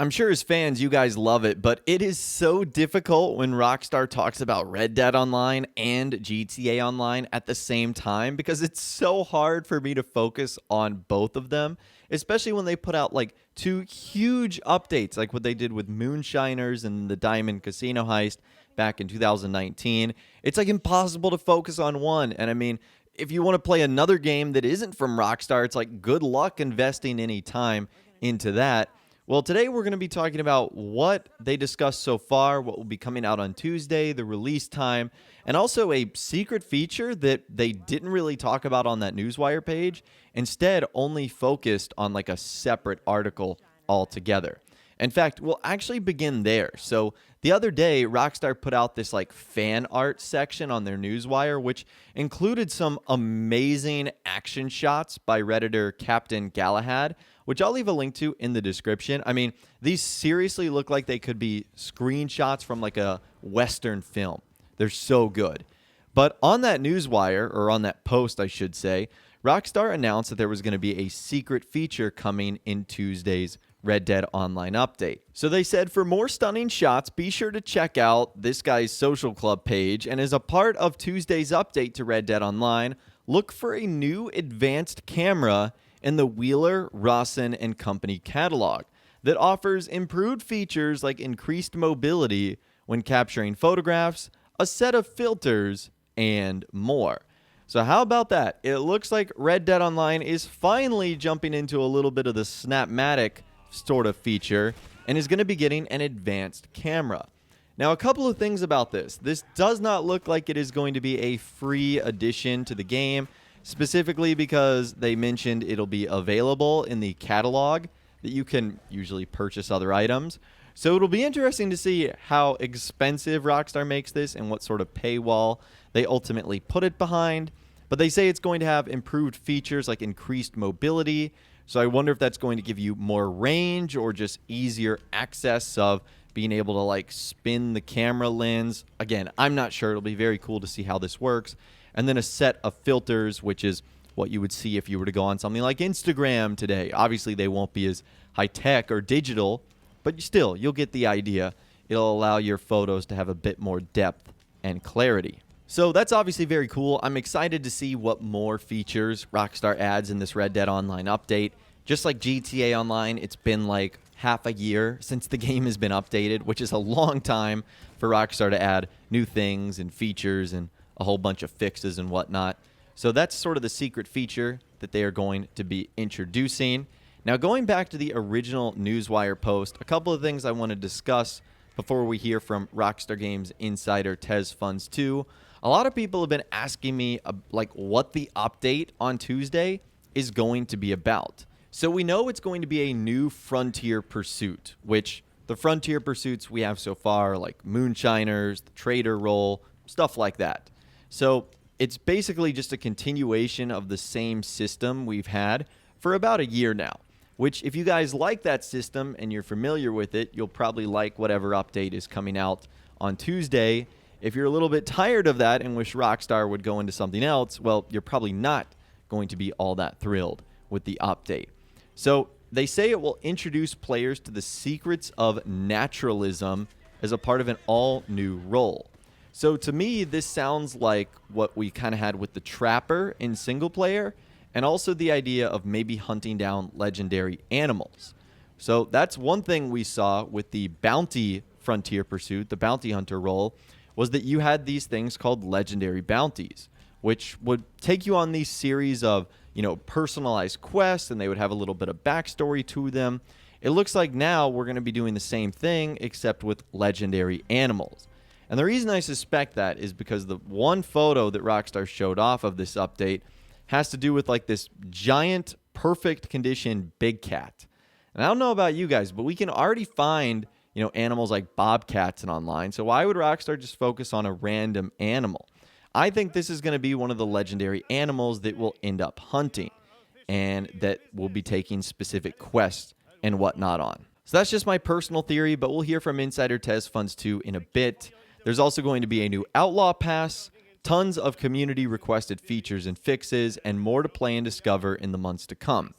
I'm sure as fans, you guys love it, but it is so difficult when Rockstar talks about Red Dead Online and GTA Online at the same time because it's so hard for me to focus on both of them, especially when they put out like two huge updates, like what they did with Moonshiners and the Diamond Casino heist back in 2019. It's like impossible to focus on one. And I mean, if you want to play another game that isn't from Rockstar, it's like good luck investing any time into that. Well, today we're going to be talking about what they discussed so far, what will be coming out on Tuesday, the release time, and also a secret feature that they didn't really talk about on that Newswire page, instead only focused on like a separate article altogether. In fact, we'll actually begin there. So the other day, Rockstar put out this like fan art section on their Newswire, which included some amazing action shots by Redditor Captain Galahad, which I'll leave a link to in the description. I mean, these seriously look like they could be screenshots from like a Western film. They're so good. But on that Newswire, or on that post, I should say, Rockstar announced that there was going to be a secret feature coming in Tuesday's Red Dead Online update. So they said, for more stunning shots, be sure to check out this guy's social club page, and as a part of Tuesday's update to Red Dead Online, look for a new advanced camera in the Wheeler, Rawson and Company catalog that offers improved features like increased mobility when capturing photographs, a set of filters, and more. So how about that? It looks like Red Dead Online is finally jumping into a little bit of the Snapmatic sort of feature and is going to be getting an advanced camera. Now, a couple of things about this. This does not look like it is going to be a free addition to the game, specifically because they mentioned it'll be available in the catalog that you can usually purchase other items. So it'll be interesting to see how expensive Rockstar makes this and what sort of paywall they ultimately put it behind. But they say it's going to have improved features like increased mobility. So I wonder if that's going to give you more range or just easier access of being able to like spin the camera lens. Again, I'm not sure. It'll be very cool to see how this works. And then a set of filters, which is what you would see if you were to go on something like Instagram today. Obviously, they won't be as high-tech or digital, but still, you'll get the idea. It'll allow your photos to have a bit more depth and clarity. So that's obviously very cool. I'm excited to see what more features Rockstar adds in this Red Dead Online update. Just like GTA Online, it's been like half a year since the game has been updated, which is a long time for Rockstar to add new things and features and a whole bunch of fixes and whatnot. So that's sort of the secret feature that they are going to be introducing. Now, going back to the original Newswire post, a couple of things I want to discuss before we hear from Rockstar Games insider Tez Funds 2. A lot of people have been asking me like what the update on Tuesday is going to be about. So we know it's going to be a new frontier pursuit, which the frontier pursuits we have so far, like Moonshiners, the trader role, stuff like that. So it's basically just a continuation of the same system we've had for about a year now, which if you guys like that system and you're familiar with it, you'll probably like whatever update is coming out on Tuesday. If you're a little bit tired of that and wish Rockstar would go into something else, well, you're probably not going to be all that thrilled with the update. So they say it will introduce players to the secrets of naturalism as a part of an all-new role. So to me, this sounds like what we kind of had with the Trapper in single player, and also the idea of maybe hunting down legendary animals. So that's one thing we saw with the bounty frontier pursuit, the bounty hunter role, was that you had these things called legendary bounties, which would take you on these series of, personalized quests, and they would have a little bit of backstory to them. It looks like now we're going to be doing the same thing, except with legendary animals. And the reason I suspect that is because the one photo that Rockstar showed off of this update has to do with like this giant, perfect condition big cat. And I don't know about you guys, but we can already find, animals like bobcats and online. So why would Rockstar just focus on a random animal? I think this is going to be one of the legendary animals that we'll end up hunting and that we'll be taking specific quests and whatnot on. So that's just my personal theory, but we'll hear from Insider Tez Funds 2 in a bit. There's also going to be a new Outlaw Pass, tons of community requested features and fixes, and more to play and discover in the months to come.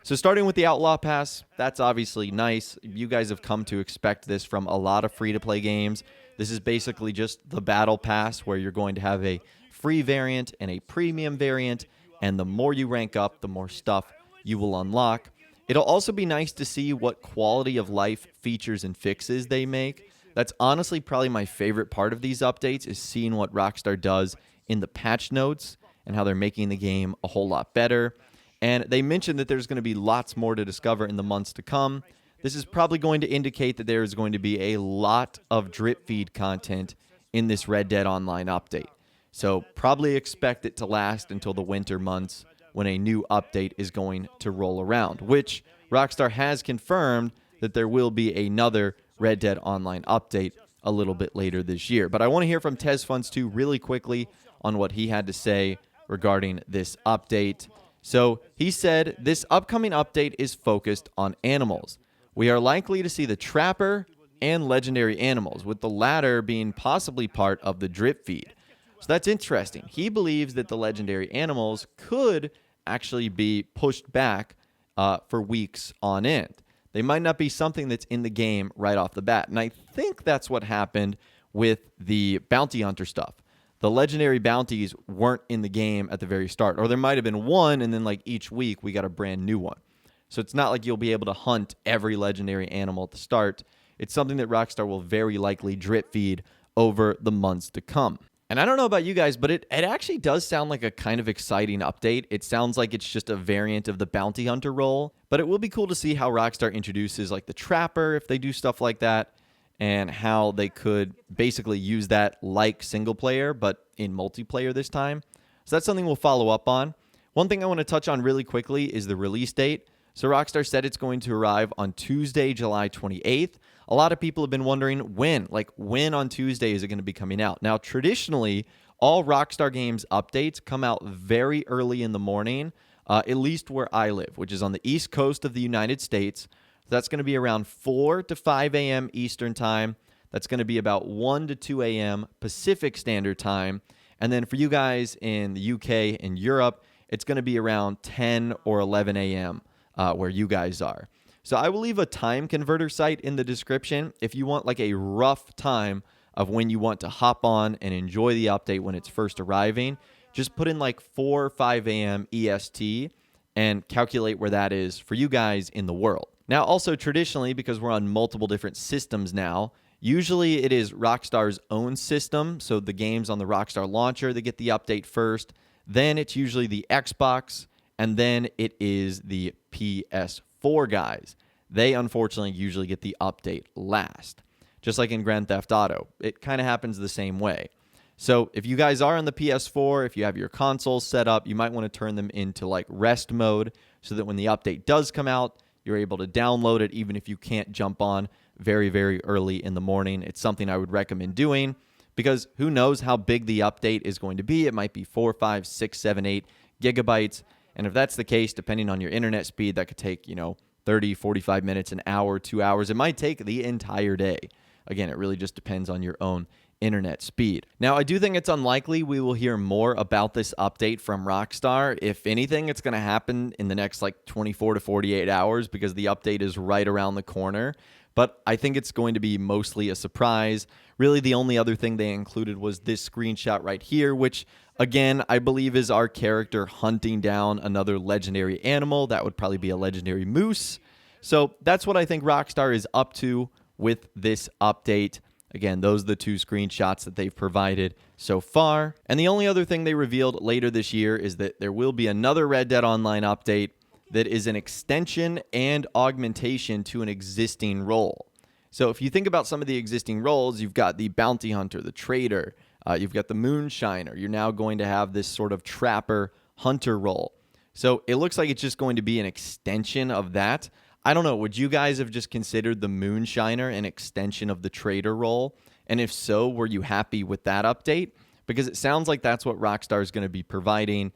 So starting with the Outlaw Pass, that's obviously nice. You guys have come to expect this from a lot of free-to-play games. This is basically just the Battle Pass where you're going to have a free variant and a premium variant, and the more you rank up, the more stuff you will unlock. It'll also be nice to see what quality of life features and fixes they make. That's honestly probably my favorite part of these updates, is seeing what Rockstar does in the patch notes and how they're making the game a whole lot better. And they mentioned that there's going to be lots more to discover in the months to come. This is probably going to indicate that there is going to be a lot of drip feed content in this Red Dead Online update. So probably expect it to last until the winter months when a new update is going to roll around, which Rockstar has confirmed that there will be another Red Dead Online update a little bit later this year. But I want to hear from TezFunds2 really quickly on what he had to say regarding this update. So he said, this upcoming update is focused on animals. We are likely to see the Trapper and Legendary animals, with the latter being possibly part of the drip feed. So that's interesting. He believes that the Legendary animals could actually be pushed back for weeks on end. They might not be something that's in the game right off the bat. And I think that's what happened with the Bounty Hunter stuff. The legendary bounties weren't in the game at the very start, or there might have been one, and then like each week we got a brand new one. So it's not like you'll be able to hunt every legendary animal at the start. It's something that Rockstar will very likely drip feed over the months to come. And I don't know about you guys, but it actually does sound like a kind of exciting update. It sounds like it's just a variant of the Bounty Hunter role, but it will be cool to see how Rockstar introduces like the Trapper, if they do stuff like that, and how they could basically use that like single player, but in multiplayer this time. So that's something we'll follow up on. One thing I want to touch on really quickly is the release date. So Rockstar said it's going to arrive on Tuesday, July 28th. A lot of people have been wondering when on Tuesday is it going to be coming out? Now, traditionally, all Rockstar Games updates come out very early in the morning, at least where I live, which is on the East Coast of the United States. That's going to be around 4 to 5 a.m. Eastern Time. That's going to be about 1 to 2 a.m. Pacific Standard Time. And then for you guys in the UK and Europe, it's going to be around 10 or 11 a.m. Where you guys are. So I will leave a time converter site in the description if you want like a rough time of when you want to hop on and enjoy the update when it's first arriving. Just put in like 4 or 5 a.m. EST and calculate where that is for you guys in the world. Now, also traditionally, because we're on multiple different systems now, usually it is Rockstar's own system. So the games on the Rockstar launcher, they get the update first. Then it's usually the Xbox, and then it is the PS4 guys. They unfortunately usually get the update last. Just like in Grand Theft Auto, it kind of happens the same way. So if you guys are on the PS4, if you have your consoles set up, you might want to turn them into like rest mode so that when the update does come out, you're able to download it even if you can't jump on very, very early in the morning. It's something I would recommend doing because who knows how big the update is going to be. It might be 4, 5, 6, 7, 8 gigabytes. And if that's the case, depending on your internet speed, that could take, 30, 45 minutes, an hour, 2 hours. It might take the entire day. Again, it really just depends on your own internet speed. Now, I do think it's unlikely we will hear more about this update from Rockstar. If anything, it's going to happen in the next 24 to 48 hours because the update is right around the corner. But I think it's going to be mostly a surprise. Really, the only other thing they included was this screenshot right here, which, again, I believe is our character hunting down another legendary animal. That would probably be a legendary moose. So that's what I think Rockstar is up to with this update. Again, those are the two screenshots that they've provided so far. And the only other thing they revealed later this year is that there will be another Red Dead Online update that is an extension and augmentation to an existing role. So if you think about some of the existing roles, you've got the Bounty Hunter, the Trader, you've got the Moonshiner. You're now going to have this sort of Trapper Hunter role. So it looks like it's just going to be an extension of that. I don't know. Would you guys have just considered the Moonshiner an extension of the Trader role? And if so, were you happy with that update? Because it sounds like that's what Rockstar is going to be providing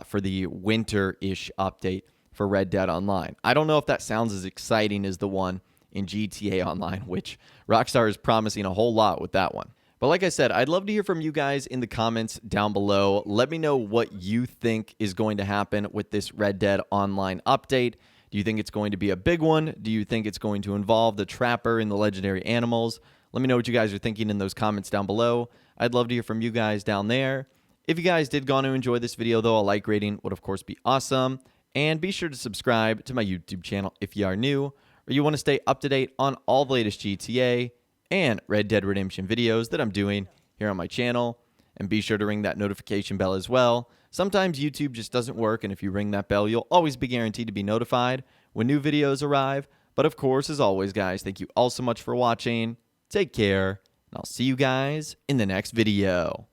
for the winter-ish update for Red Dead Online. I don't know if that sounds as exciting as the one in GTA Online, which Rockstar is promising a whole lot with that one. But like I said, I'd love to hear from you guys in the comments down below. Let me know what you think is going to happen with this Red Dead Online update. Do you think it's going to be a big one? Do you think it's going to involve the trapper and the legendary animals? Let me know what you guys are thinking in those comments down below. I'd love to hear from you guys down there. If you guys did go on to enjoy this video, though, a like rating would, of course, be awesome. And be sure to subscribe to my YouTube channel if you are new, or you want to stay up to date on all the latest GTA and Red Dead Redemption videos that I'm doing here on my channel. And be sure to ring that notification bell as well. Sometimes YouTube just doesn't work, and if you ring that bell, you'll always be guaranteed to be notified when new videos arrive. But of course, as always, guys, thank you all so much for watching. Take care, and I'll see you guys in the next video.